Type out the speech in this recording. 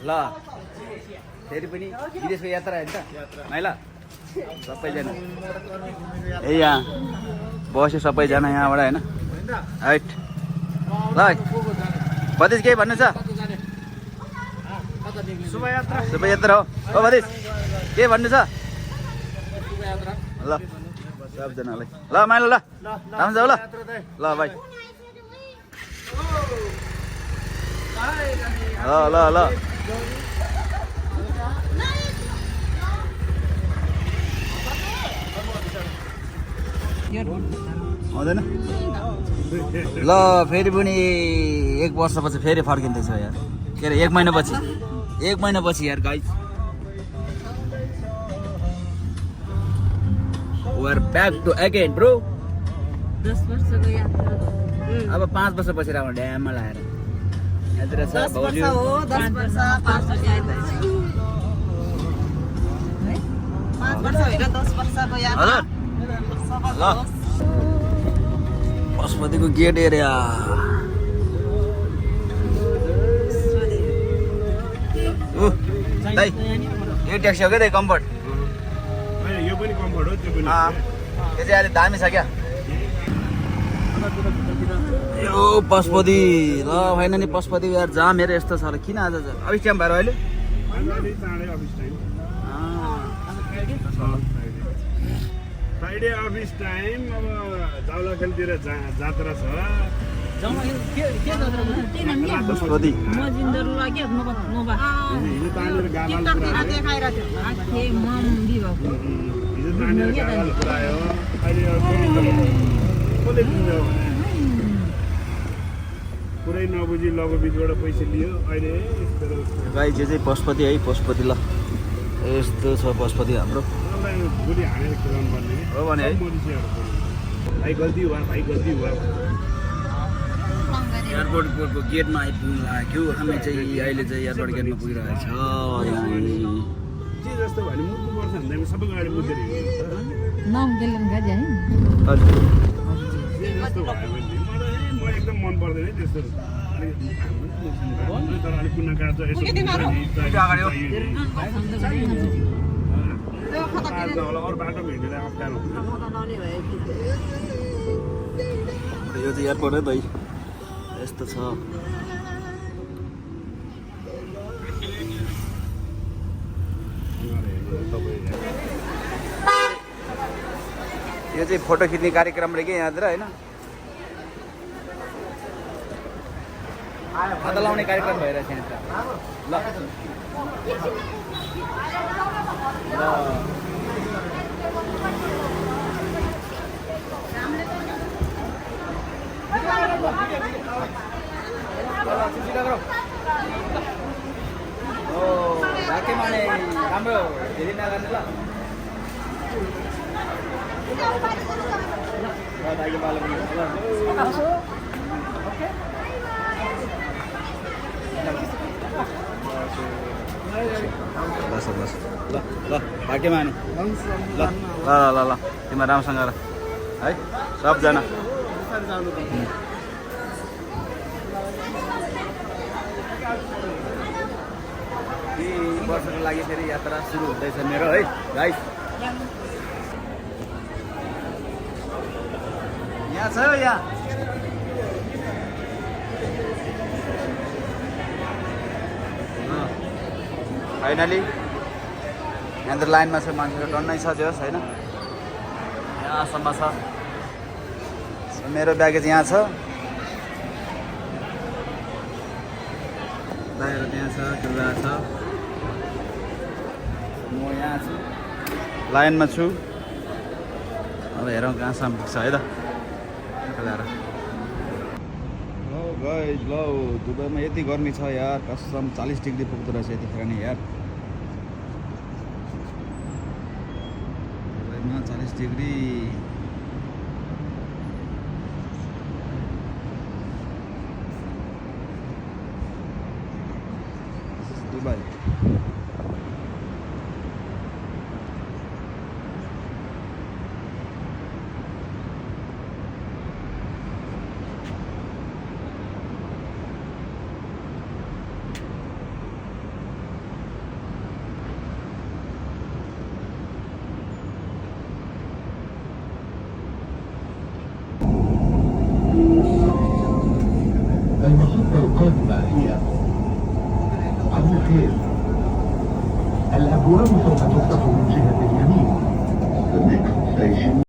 ल फेरि पनि विदेशको यात्रा होइन त माइला सबैजना ए यहाँ बस्यो सबैजना यहाँबाट होइन हाइट ल भतिज केही भन्नु छ शुभयात्रा हो भतिज के भन्नु छ ल सबजनालाई ल माइला ल राम्रो जाऊ ल भाइ ल ल ल हुँदैन ल फेरि पनि 1 वर्षपछि फेरि फर्किँदैछ यार के अरे 1 महिनापछि यार guys we are back to again bro 10 वर्षको यात्रा अब 5 वर्षपछि राम ड्याममा लाएर यत्र छ 10 वर्ष हो 10 वर्ष 5 वर्ष आइदैछ है 5 वर्ष होइन 10 वर्षको यात्रा ल पशुपतिको गेट एरिया दाइ यो ट्याक्सी हो क्या दाइ कम्फर्ट यो पनि कम्फर्ट हो त्यो पनि यो चाहिँ अहिले दामी छ क्या यो पशुपति ल होइन नि पशुपति यार जाम हेर यस्तो छ र किन आज अफिस टाइम भएर अहिले फ्राइडे अफिस टाइम अब जाउलाखेलतिर जात्रा छ पशुपति मजिन्दर लाग्यो नोबा हिजो तानेर गाबाल देखाइरहेको थियो मम बिभाग हिजो तानेर गाबाल पुऱ्यायो अहिले कसले दिन्छ भने पुरै नबुझी लगोबिचबाट पैसा लियो अहिले गाई चाहिँ पशुपति है पशुपति ल यस्तो छ पशुपति हाम्रो भोलि हानेर खेलाउनु पर्ने हो भने है भाइ गल्ती हुआ एयरपोर्टको गेटमा आइपुग्नु लाग्यो हामी चाहिँ अहिले चाहिँ एयरपोर्ट गेटमा पुगिरहेको छ जे जस्तो भने मुक्नु पर्छ भन्दा सबैको गाडी मुदेर नाम गेलन गाडी है हजुर जे जस्तो भयो भने म एकदम मन पर्दैन त्यस्तो तर अलिक कुना काट्छ यसो अगाडि हो अरू बाटो भेटेर अप्ठ्यारो यो चाहिँ एयरपोर्ट है दाइ यस्तो छ यो चाहिँ फोटो खिच्ने कार्यक्रम रहेछ यहाँतिर होइन हात लाउने कार्यक्रम भइरहेछ यहाँ ल माने राम्रो धेरै नगर्ने ल बस बस ल ल भाग्य माने ल ल ल ल तिमीहरू राम्रोसँग र है सबजना वर्षको लागि फेरि यात्रा सुरु हुँदैछ मेरो है गाइस यहाँ छ यहाँ फाइनली यहाँनिर लाइनमा छ मान्छेहरू टन्नै छ जोस् होइन यहाँसम्म छ मेरो ब्यागेज यहाँ छ बाहिर त्यहाँ छ चुल्हा छ म यहाँ छु लाइनमा छु अब हेरौँ कहाँसम्म पुग्छ है त ल्याएर गाइस ल दुबईमा यति गर्मी छ यार कसम 40 डिग्री पुग्दो रहेछ यतिखेर नि यार दुबईमा 40 degree Dubai المحطة القادمة هي عبد الخير. الأبواب سوف تفتح من جهة اليمين. The next station